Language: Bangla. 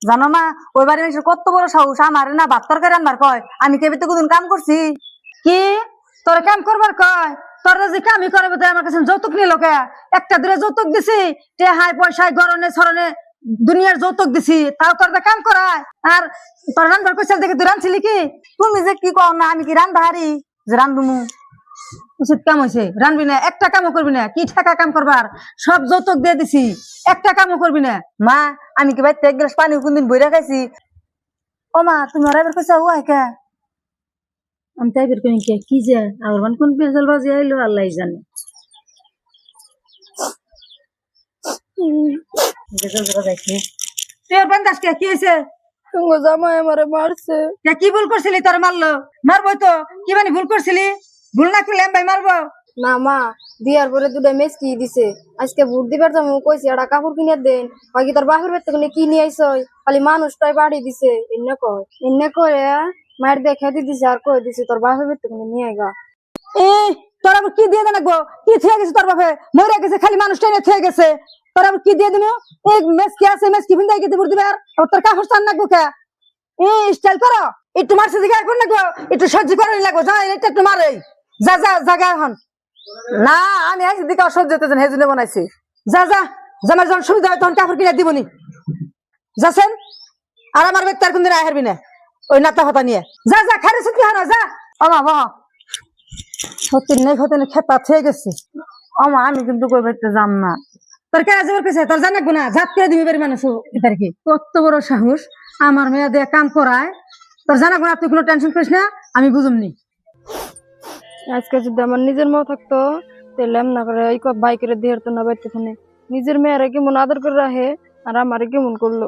জানো না ওই বাড়ি মানুষের কত বড় সাহস, আমার না ভাত তরকারি রান্নার কয়। আমি কেবে তো কোনদিন কাম করছি? কি তোর কাম করবার কয়? তোর যে কামই করে বোধ আমার কাছে যৌতুক নিয়ে লোকে একটা দূরে যৌতুক দিছি, হাই পয়সায় গরনে সরনে দুনিয়ার যৌতুক দিছি, তাও তোর কাম করায়। আর তোর রান্নার কইসাল দেখে তুই রাঁধছিলি কি? তুমি যে কি কও না, আমি কি রান্ধা হারি যে রান্ধুমু? উচিত কাম হয়েছে, রানবি না, একটা কামও করবি না। কি ঠাকা কাম করবার, সব যৌতুক দিয়ে দিছি, একটা কামও করবি না। মা আমি কি বাড়িতে এক গ্লাস পানি কোনদিন বইরা খাইছি? ও মা তুমি ওরা এবার কইছা ও কে? আমি তাই বের করি কি যে আমার মান কোন পেঁচাল বাজি আইলো আল্লাহ জানে। তুই ওর বান্দাস কে? কি হয়েছে? তুঙ্গ জামাই আমারে মারছে। কি ভুল করছিলি? তোর মারলো? মারবো তো, কি মানে ভুল করছিলি? ভুল না করলে ভাই মারবো না মা, বিয়ার পরে দুটা মেসকি দিছে। আজকে ভোট দিবার যাবো কইছে একটা কাপড় কিনে দেন, বাকি তোর বাপের বাড়ি থেকে কি নিয়ে আইসই, খালি মানুষটাই বাড়ি দিছে এনে কয়। এনে করে মায়ের দেখে দিছে আর কই দিছে তোর বাপের বাড়ি থেকে নিয়ে গা। তোর আবার কি দিয়ে দেবো? কি থুয়ে গেছে তোর বাপে? মরে গেছে, খালি মানুষটা এনে থুয়ে গেছে। তোর আবার কি দিয়ে দেবো? এই মেসকি আছে, মেসকি ভিন্দাই গেতে ভোট দিবার, তোর কাপড় চান লাগবো কে? স্টাইল করো, একটু মারছে দিকে এখন লাগবো, একটু সহ্য করে লাগবো। যা এটা একটু মারে, যা যা জায়গা এখন না। আমি আইসি দিকে অসহ্য হতেছেন, সেই জন্য বানাইছি। যা যা, জামার যখন সুবিধা হয় তখন কাপড় কিনে দিবনি। যাচ্ছেন আর আমার ব্যক্তি আর কোনদিন হারবি না ওই নাতা ফাতা নিয়ে। যা যা খারে সুতি হারা যা। আমা বাহ সত্যি নেই হতে খেপা থেকে গেছি। আমা আমি কিন্তু কই বাইতে যাম না। তোর কে যাবার কেছে? তোর জানা গুনা জাত করে দিবি বাড়ি মানুষ এটার কি কত বড় সাহস আমার মেয়ে দিয়ে কাম করায়। তোর জানা গুনা, তুই কোনো টেনশন করিস না, আমি বুঝুমনি। আজকে যদি আমার নিজের মা থাকতো তাহলে না করে এই বাইকের দিয়ে না বাইতে নিজের মেয়েরা কেমন আদর করে রাখে আর আমারে কেমন করলো।